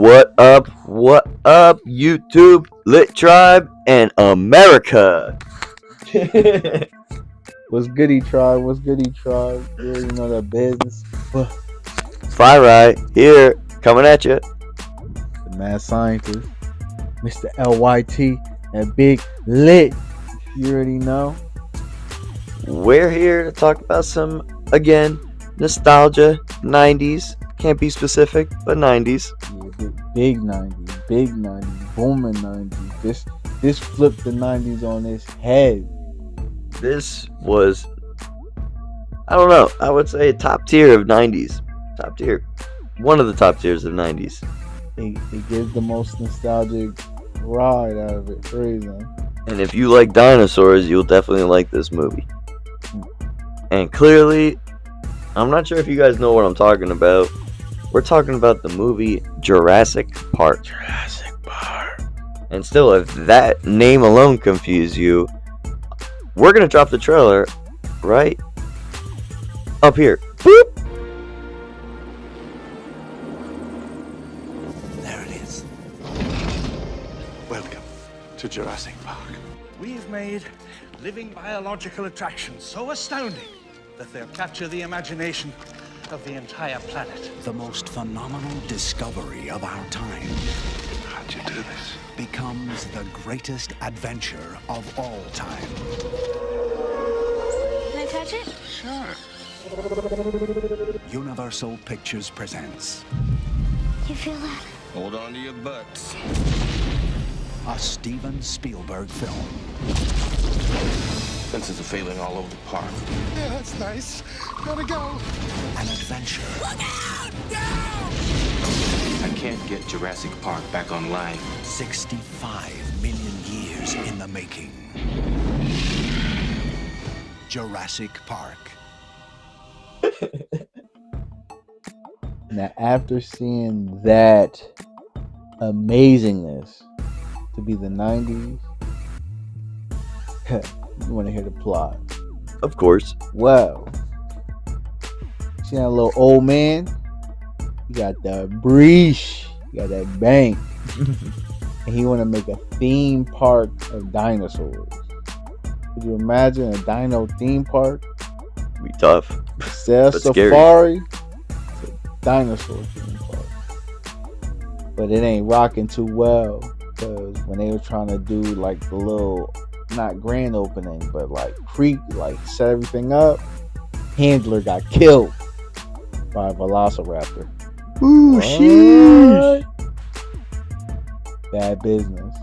What up? What up, YouTube, Lit Tribe, and America? What's goody, tribe? What's goody, tribe? You already know that business. Fly Ride here, coming at you. The mad scientist, Mr. LYT, and Big Lit. You already know. We're here to talk about some, again, nostalgia, 90s. Can't be specific, but 90s. Yeah, big 90s, big 90s, booming 90s. This flipped the 90s on its head. This was, I don't know, I would say top tier of 90s. Top tier. One of the top tiers of 90s. It gives the most nostalgic ride out of it. Crazy. And if you like dinosaurs, you'll definitely like this movie. And clearly, I'm not sure if you guys know what I'm talking about. We're talking about the movie Jurassic Park. Jurassic Park. And still, if that name alone confused you, we're going to drop the trailer right up here. Boop! There it is. Welcome to Jurassic Park. We've made living biological attractions so astounding that they'll capture the imagination of the entire planet. The most phenomenal discovery of our time How'd you do this? becomes the greatest adventure of all time. Can I touch it? Sure. Universal Pictures presents You feel that? Hold on to your butts. a Steven Spielberg film. Fences are failing all over the park. Yeah, that's nice. Gotta go. An adventure I can't get Jurassic Park back online. 65 million years in the making. Jurassic Park. Now, after seeing that amazingness to be the 90s, you want to hear the plot. Of course. Well, see that little old man? He got the breesh, he got that bank, and he want to make a theme park of dinosaurs. Could you imagine a dino theme park? Be tough. Instead of But scary. safari, it's a dinosaur theme park. But it ain't rocking too well, because when they were trying to do like the little, not grand opening, but like set everything up, Handler got killed by a velociraptor. Ooh, sheesh. Bad business.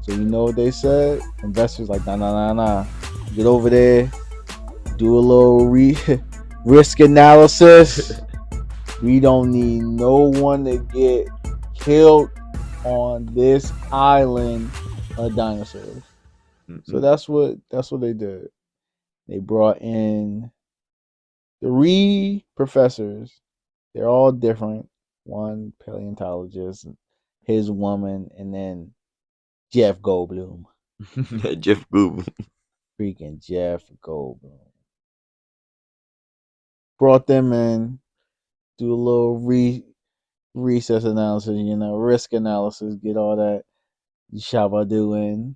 So you know what they said? Investors like, nah. Get over there, do a little risk analysis. We don't need no one to get killed on this island of dinosaurs. So that's what they did. They brought in 3 professors. They're all different. One paleontologist, his woman, and then Jeff Goldblum. Jeff Goldblum. Freaking Jeff Goldblum. Brought them in, do a little recess analysis, risk analysis, get all that shabba in.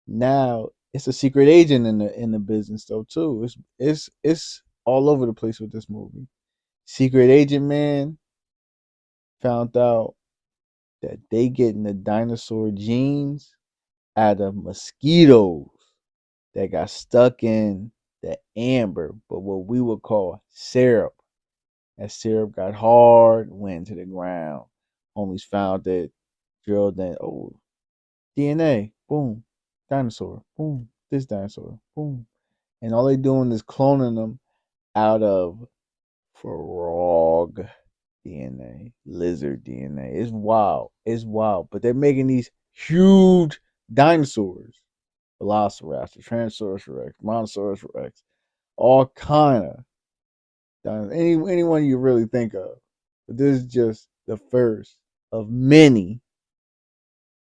Now it's a secret agent in the business though too. It's all over the place with this movie. Secret agent man found out that they getting the dinosaur genes out of mosquitoes that got stuck in the amber, but what we would call syrup. That syrup got hard, went to the ground. Homies found it, drilled in. Oh, DNA, boom, dinosaur, boom, this dinosaur, boom. And all they doing is cloning them out of frog DNA, lizard DNA. It's wild. But they're making these huge dinosaurs. Velociraptor, Tyrannosaurus Rex, Brontosaurus Rex, all kind of dinosaurs. Anyone you really think of. But this is just the first of many.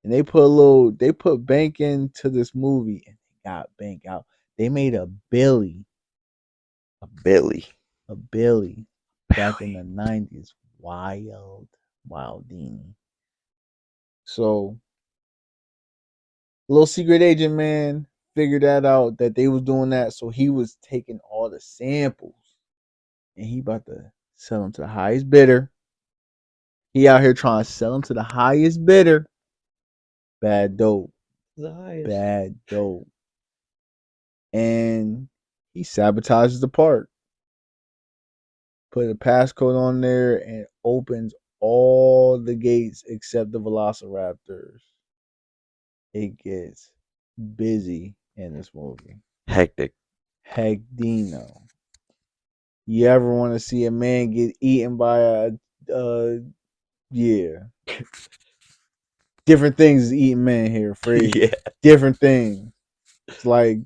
And they put bank into this movie and they got bank out. They made a Billy back in the 90s. Wild. Wildini. So, little secret agent man figured that out that they was doing that, so he was taking all the samples and he about to sell them to the highest bidder. He out here trying to sell them to the highest bidder. Bad dope. The highest. Bad dope. And he sabotages the park. Put a passcode on there and opens all the gates except the velociraptors. It gets busy in this movie. Hectic. Heck Dino. You ever want to see a man get eaten by a yeah. Different things is eating men here, Free. Yeah. Different things. It's like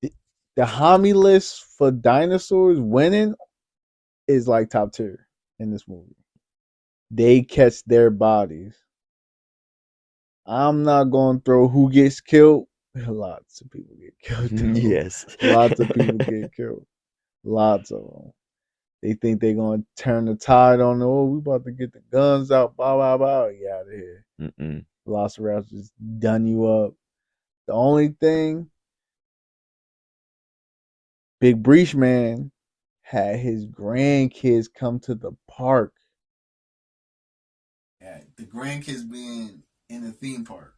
the homie list for dinosaurs winning is like top tier in this movie. They catch their bodies. I'm not going to throw who gets killed. Lots of people get killed. Though. Yes. Lots of people get killed. Lots of them. They think they're going to turn the tide on. Oh, we about to get the guns out. Blah, blah, blah. Get out of here. Velociraptor just done you up. The only thing, Big Breach Man had his grandkids come to the park. Yeah, the grandkids being in the theme park.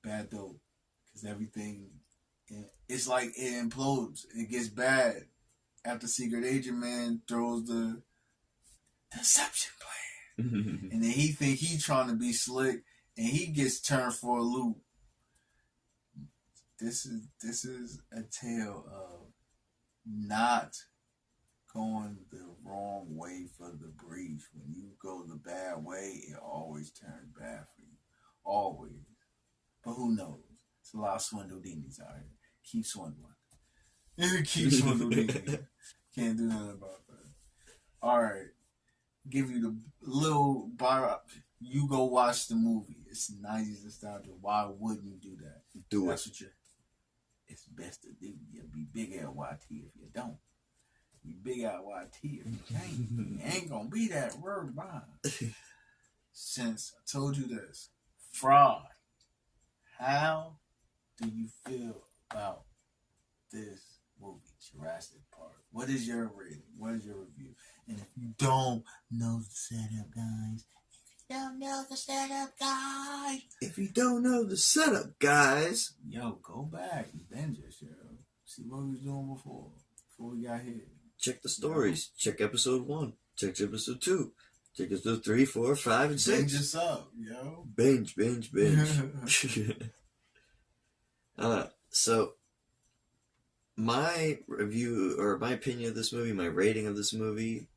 Bad dope. Because everything, it's like it implodes. It gets bad after Secret Agent Man throws the deception plan. And then he think he trying to be slick and he gets turned for a loop. This is a tale of not going the wrong way for the breach. When you go the bad way, it always turns bad for you. Always. But who knows? It's a lot of swindle-dinies out here. Keep swindling. Keep swindle-dinies. Can't do nothing about that. Alright. Give you the little bar. You go watch the movie. It's 90s nostalgia. Why wouldn't you do that? That's what it's best to do. You'll be big LYT if you don't. You big LYT if you can't. You ain't gonna be that word by. Since I told you this, Fry, how do you feel about this movie, Jurassic Park? What is your rating? What is your review? And if you don't know the setup, guys, yo, go back and binge this, yo. See what we was doing before we got here. Check the stories. Check episode 1. Check episode 2. Check episode 3, 4, 5, and 6. Binge us up, yo. Binge. So my review or my opinion of this movie, my rating of this movie,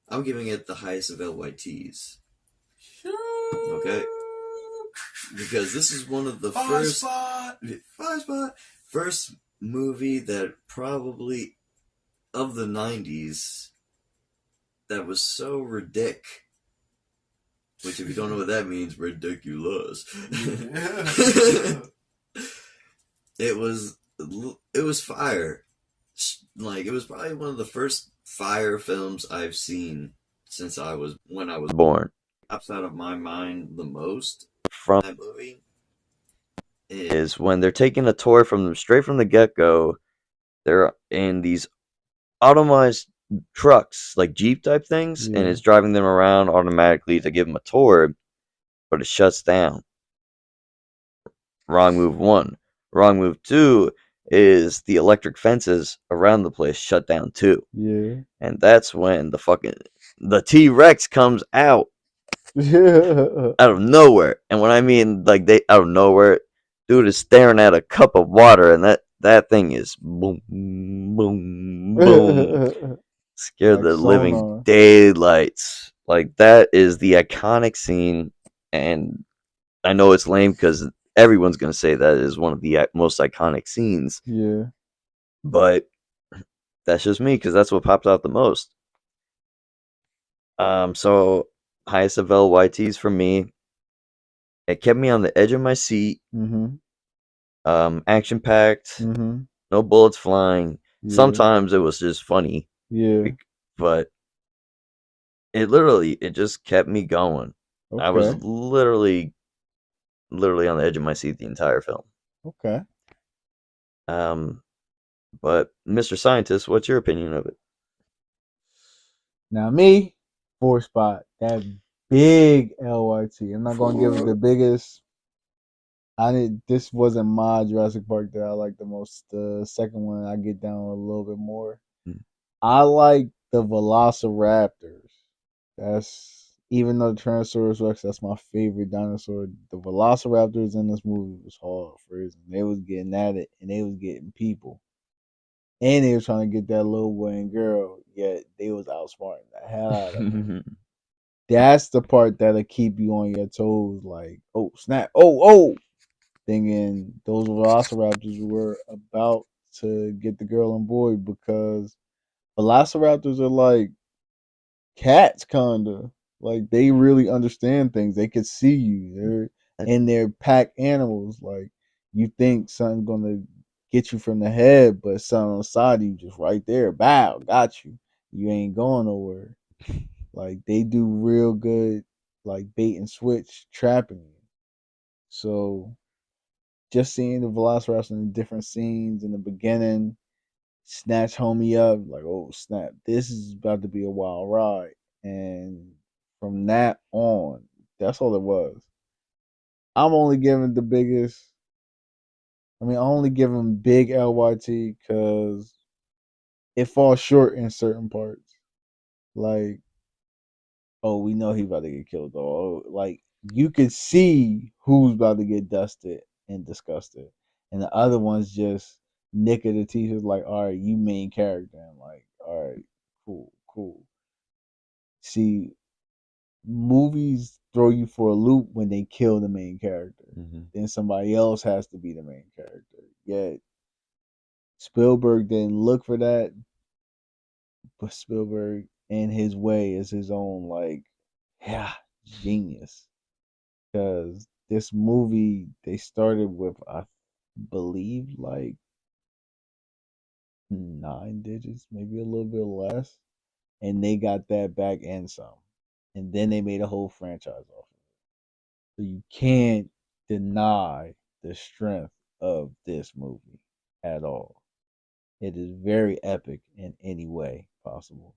I'm giving it the highest of LYTs. Okay? Because this is one of the first movie that probably of the 90s that was so ridic. Which, if you don't know what that means, ridiculous. It was fire. Like, it was probably one of the first fire films I've seen since when I was born. Pops out of my mind the most from that movie is when they're taking a tour straight from the get-go. They're in these automized trucks, like Jeep type things, and it's driving them around automatically to give them a tour, but it shuts down. Wrong move 1. Wrong move 2 is the electric fences around the place shut down too. Yeah. And that's when the T-Rex comes out. Out of nowhere. And when I mean like they out of nowhere, dude is staring at a cup of water and that thing is boom, boom, boom. Scared like the living daylights. Like, that is the iconic scene, and I know it's lame because everyone's gonna say that is one of the most iconic scenes. Yeah. But that's just me because that's what popped out the most. So highest of LYTs for me. It kept me on the edge of my seat. Action packed. No bullets flying. Yeah. Sometimes it was just funny. Yeah. But it just kept me going. I was Okay. literally on the edge of my seat the entire film. Okay. But Mr. Scientist, what's your opinion of it? Now me, 4 spot, that big LYT. I'm not gonna give it the biggest. This wasn't my Jurassic Park that I like the most. The second one I get down a little bit more. Mm. I like the Velociraptors. That's even though the Tyrannosaurus Rex, that's my favorite dinosaur. The Velociraptors in this movie was hard for reason. They was getting at it and they was getting people. And they was trying to get that little boy and girl, yet they was outsmarting the hell out of them. That's the part that'll keep you on your toes, like, oh snap, oh, thinking those Velociraptors were about to get the girl and boy because Velociraptors are like cats, kinda. Like they really understand things. They could see you. They're pack animals. Like you think something's gonna get you from the head, but something on the side of you just right there. Bow, got you. You ain't going nowhere. Like they do real good, like bait and switch trapping you. So just seeing the Velociraptor in different scenes in the beginning, snatch homie up, like, oh snap, this is about to be a wild ride. And from that on, that's all it was. I'm only giving the biggest, I only give him big LYT because it falls short in certain parts. Like, oh, we know he about to get killed, though. Oh, like, you could see who's about to get dusted and disgusted. And the other one's just nick of the teeth is like, all right, you main character. And like, all right, cool. See, movies throw you for a loop when they kill the main character. Then somebody else has to be the main character. Yet Spielberg didn't look for that, but Spielberg in his way is his own genius. Because this movie they started with, I believe, like 9 digits, maybe a little bit less, and they got that back and some, and then they made a whole franchise off of it. So you can't deny the strength of this movie at all. It is very epic in any way possible.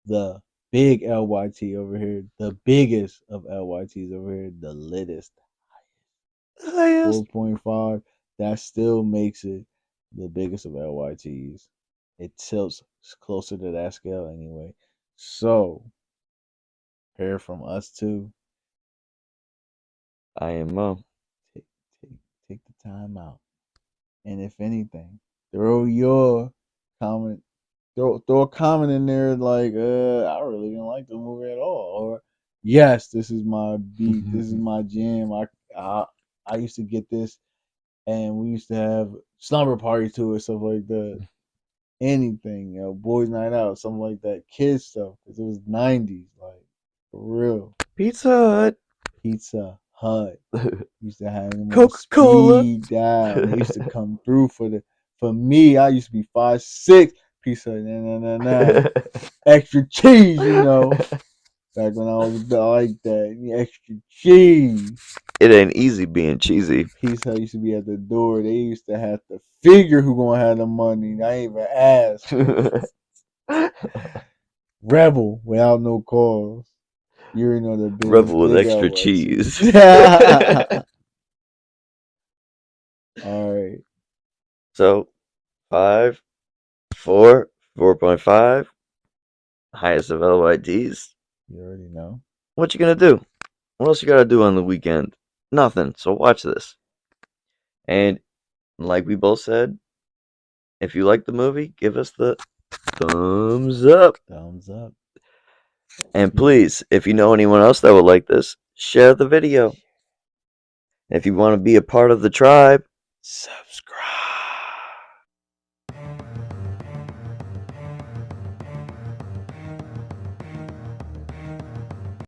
The big LYT over here, the biggest of LYTs over here, the littest, Highest. 4.5. That still makes it the biggest of LYTs. It tilts closer to that scale anyway. So, hear from us too. I am Take, take the time out. And if anything, throw your comment. Throw a comment in there like, I really didn't like the movie at all. Or, yes, this is my beat. This is my jam. I used to get this, and we used to have slumber parties to it, stuff like that. Anything, boys' night out, something like that, kids stuff, because it was 90s, like for real. Pizza Hut. Pizza Hut used to have them on Coca-Cola. speed dial. They used to come through for me. I used to be 5'6". Pizza Hut, nah. Extra cheese, Back when I was like that, extra cheese. It ain't easy being cheesy. Pizza Hut used to be at the door. They used to have to figure who gonna have the money. I ain't even ask. Rebel without no cause. You already know the business. Rebel with extra cheese. All right. So 5, 4, 4.5, highest of LYTs. You already know. What you gonna do? What else you gotta do on the weekend? Nothing. So watch this. And like we both said, if you like the movie, give us the thumbs up. Thumbs up. And please, if you know anyone else that would like this, share the video. If you want to be a part of the tribe, subscribe.